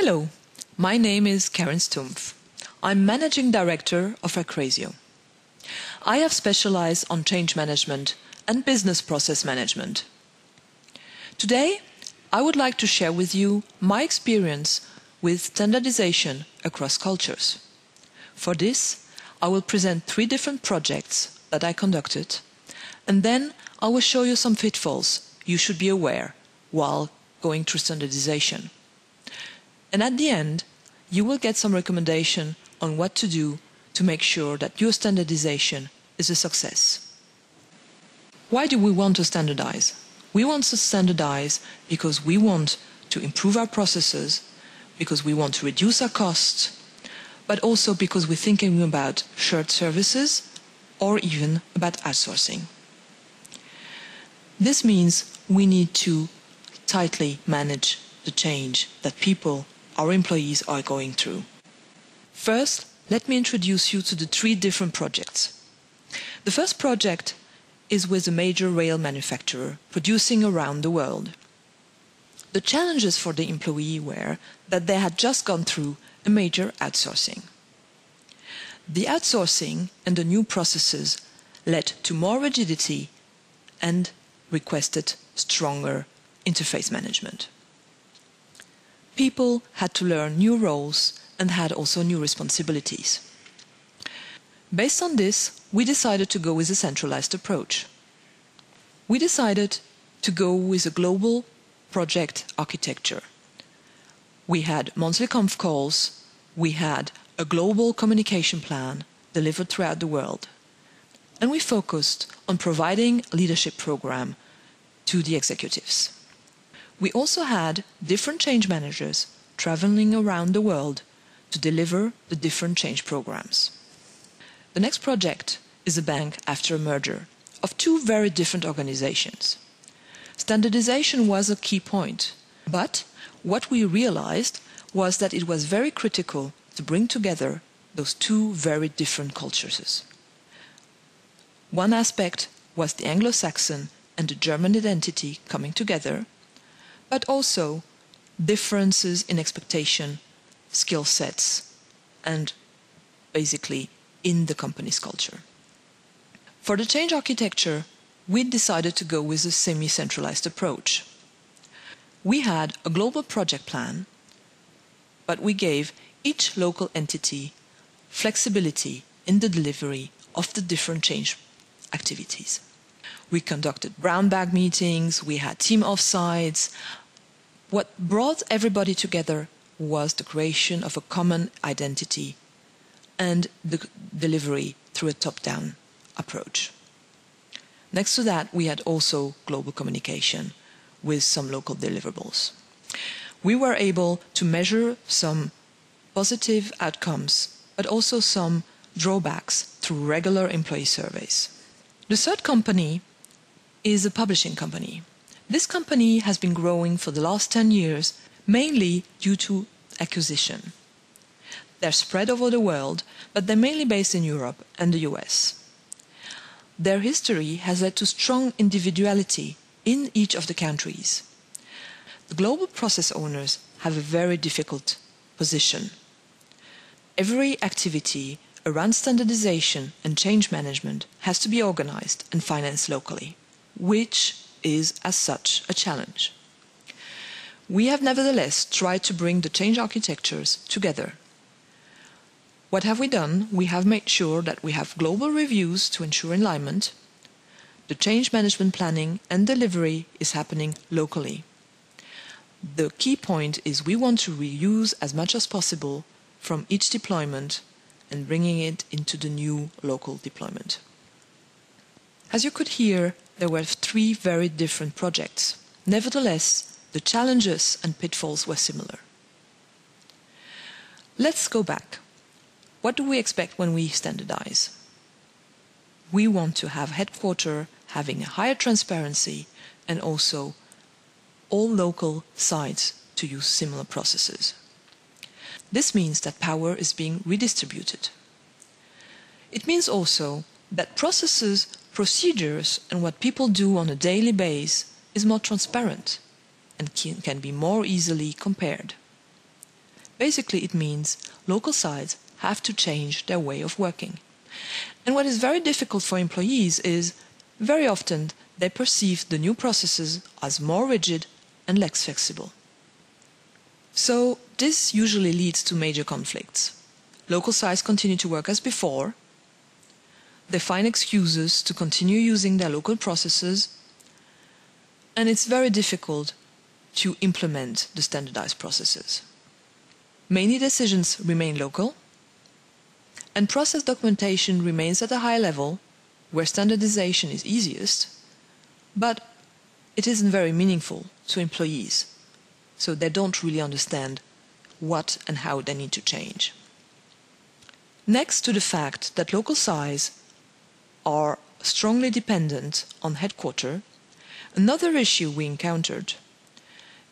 Hello, my name is Karin Stumpf. I'm Managing Director of Acrasio. I have specialized on change management and business process management. Today, I would like to share with you my experience with standardization across cultures. For this, I will present 3 different projects that I conducted, and then I will show you some pitfalls you should be aware while going through standardization. And at the end, you will get some recommendation on what to do to make sure that your standardization is a success. Why do we want to standardize? We want to standardize because we want to improve our processes, because we want to reduce our costs, but also because we're thinking about shared services or even about outsourcing. This means we need to tightly manage the change that people, our employees, are going through. First, let me introduce you to the 3 different projects. The first project is with a major rail manufacturer producing around the world. The challenges for the employee were that they had just gone through a major outsourcing. The outsourcing and the new processes led to more rigidity and requested stronger interface management. People had to learn new roles and had also new responsibilities. Based on this, we decided to go with a centralized approach. We decided to go with a global project architecture. We had monthly conf calls, we had a global communication plan delivered throughout the world, and we focused on providing a leadership program to the executives. We also had different change managers traveling around the world to deliver the different change programs. The next project is a bank after a merger of 2 very different organizations. Standardization was a key point, but what we realized was that it was very critical to bring together those 2 very different cultures. One aspect was the Anglo-Saxon and the German identity coming together, but also differences in expectation, skill sets, and basically in the company's culture. For the change architecture, we decided to go with a semi-centralized approach. We had a global project plan, but we gave each local entity flexibility in the delivery of the different change activities. We conducted brown bag meetings, we had team offsites. What brought everybody together was the creation of a common identity and the delivery through a top-down approach. Next to that, we had also global communication with some local deliverables. We were able to measure some positive outcomes, but also some drawbacks through regular employee surveys. The third company is a publishing company. This company has been growing for the last 10 years, mainly due to acquisition. They're spread over the world, but they're mainly based in Europe and the US. Their history has led to strong individuality in each of the countries. The global process owners have a very difficult position. Every activity around standardization and change management has to be organized and financed locally, which is as such a challenge. We have nevertheless tried to bring the change architectures together. What have we done? We have made sure that we have global reviews to ensure alignment. The change management planning and delivery is happening locally. The key point is we want to reuse as much as possible from each deployment and bringing it into the new local deployment. As you could hear, there were 3 very different projects. Nevertheless, the challenges and pitfalls were similar. Let's go back. What do we expect when we standardize? We want to have headquarters having a higher transparency and also all local sites to use similar processes. This means that power is being redistributed. It means also that processes, procedures, and what people do on a daily basis is more transparent and can be more easily compared. Basically, it means local sites have to change their way of working. And what is very difficult for employees is very often they perceive the new processes as more rigid and less flexible. So this usually leads to major conflicts. Local sites continue to work as before. They find excuses to continue using their local processes, and it's very difficult to implement the standardized processes. Many decisions remain local, and process documentation remains at a high level where standardization is easiest, but it isn't very meaningful to employees, so they don't really understand what and how they need to change. Next to the fact that local sites are strongly dependent on headquarters, another issue we encountered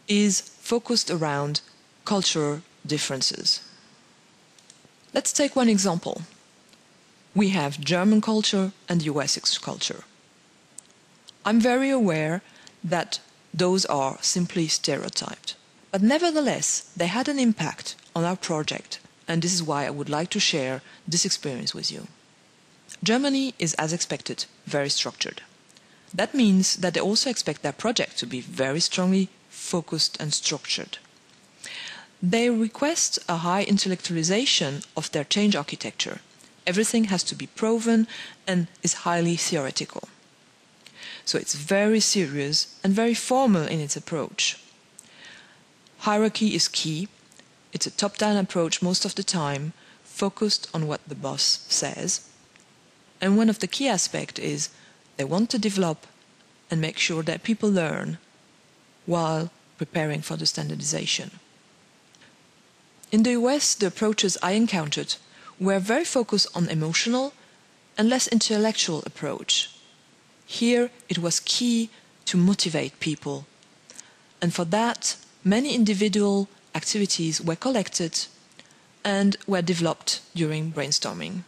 is focused around cultural differences. Let's take one example. We have German culture and US culture. I'm very aware that those are simply stereotyped, but nevertheless they had an impact on our project, and this is why I would like to share this experience with you. Germany is, as expected, very structured. That means that they also expect their project to be very strongly focused and structured. They request a high intellectualization of their change architecture. Everything has to be proven and is highly theoretical. So it's very serious and very formal in its approach. Hierarchy is key. It's a top-down approach most of the time, focused on what the boss says. And one of the key aspects is they want to develop and make sure that people learn while preparing for the standardization. In the US, the approaches I encountered were very focused on emotional and less intellectual approach. Here, it was key to motivate people. And for that, many individual activities were collected and were developed during brainstorming.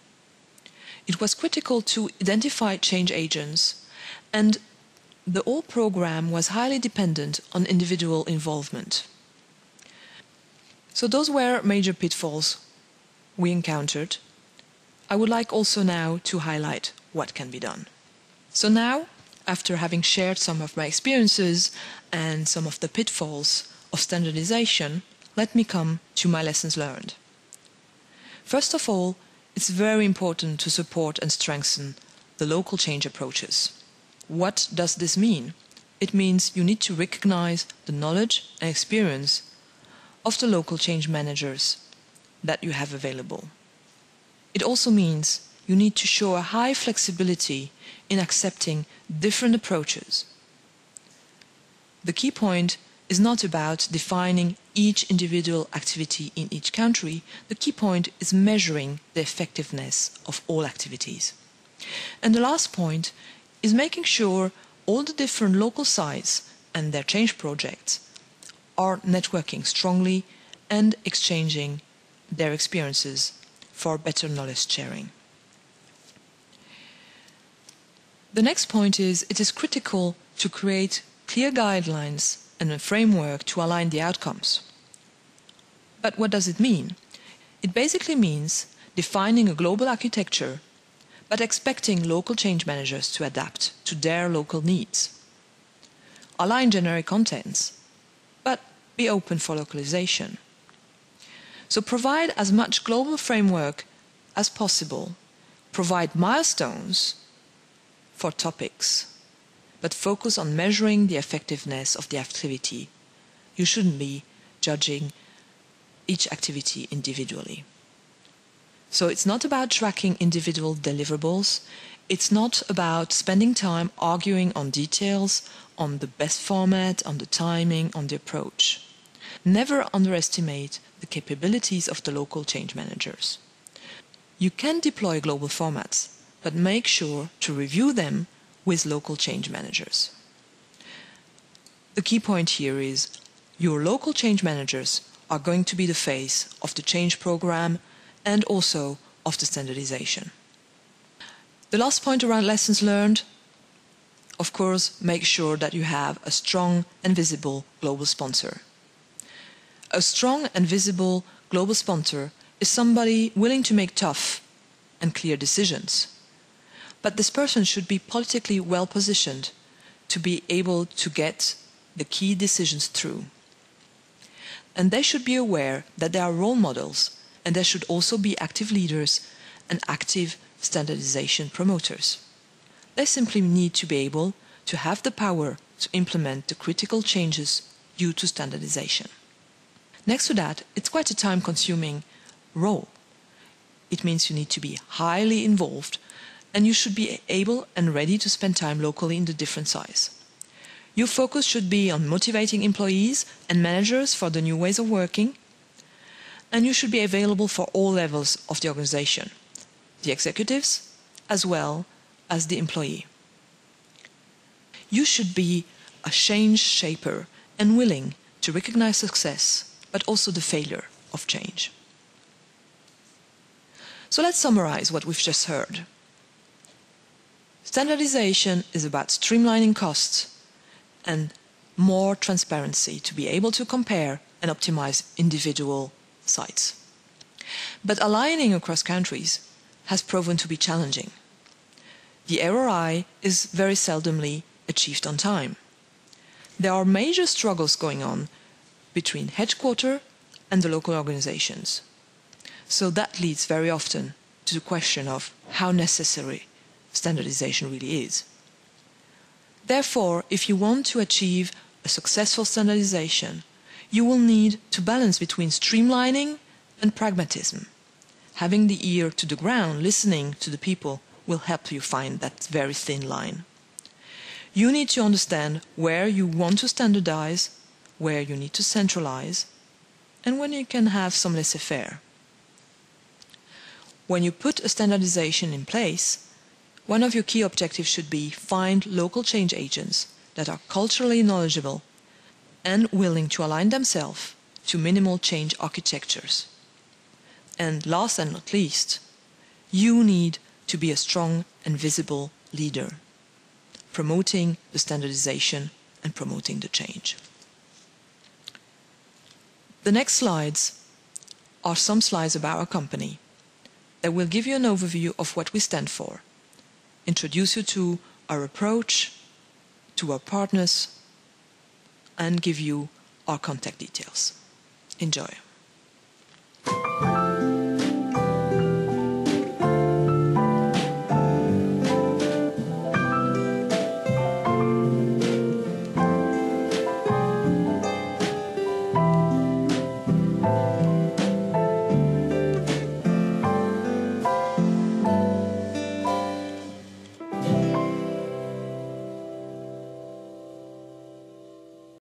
It was critical to identify change agents, and the whole program was highly dependent on individual involvement. So those were major pitfalls we encountered. I would like also now to highlight what can be done. So now, after having shared some of my experiences and some of the pitfalls of standardization, let me come to my lessons learned. First of all, it's very important to support and strengthen the local change approaches. What does this mean? It means you need to recognize the knowledge and experience of the local change managers that you have available. It also means you need to show a high flexibility in accepting different approaches. The key point is not about defining each individual activity in each country. The key point is measuring the effectiveness of all activities. And the last point is making sure all the different local sites and their change projects are networking strongly and exchanging their experiences for better knowledge sharing. The next point is it is critical to create clear guidelines and a framework to align the outcomes. But what does it mean? It basically means defining a global architecture, but expecting local change managers to adapt to their local needs. Align generic contents, but be open for localization. So provide as much global framework as possible. Provide milestones for topics, but focus on measuring the effectiveness of the activity. You shouldn't be judging each activity individually. So it's not about tracking individual deliverables. It's not about spending time arguing on details, on the best format, on the timing, on the approach. Never underestimate the capabilities of the local change managers. You can deploy global formats, but make sure to review them with local change managers. The key point here is your local change managers are going to be the face of the change program and also of the standardization. The last point around lessons learned, of course, make sure that you have a strong and visible global sponsor. A strong and visible global sponsor is somebody willing to make tough and clear decisions. But this person should be politically well positioned to be able to get the key decisions through. And they should be aware that they are role models, and they should also be active leaders and active standardization promoters. They simply need to be able to have the power to implement the critical changes due to standardization. Next to that, it's quite a time-consuming role. It means you need to be highly involved, and you should be able and ready to spend time locally in the different sites. Your focus should be on motivating employees and managers for the new ways of working, and you should be available for all levels of the organization, the executives as well as the employee. You should be a change shaper and willing to recognize success, but also the failure of change. So let's summarize what we've just heard. Standardization is about streamlining costs and more transparency to be able to compare and optimize individual sites. But aligning across countries has proven to be challenging. The ROI is very seldomly achieved on time. There are major struggles going on between headquarters and the local organizations. So that leads very often to the question of how necessary standardization really is. Therefore, if you want to achieve a successful standardization, you will need to balance between streamlining and pragmatism. Having the ear to the ground, listening to the people, will help you find that very thin line. You need to understand where you want to standardize, where you need to centralize, and when you can have some laissez-faire. When you put a standardization in place, one of your key objectives should be find local change agents that are culturally knowledgeable and willing to align themselves to minimal change architectures. And last and not least, you need to be a strong and visible leader, promoting the standardization and promoting the change. The next slides are some slides about our company that will give you an overview of what we stand for, introduce you to our approach, to our partners, and give you our contact details. Enjoy.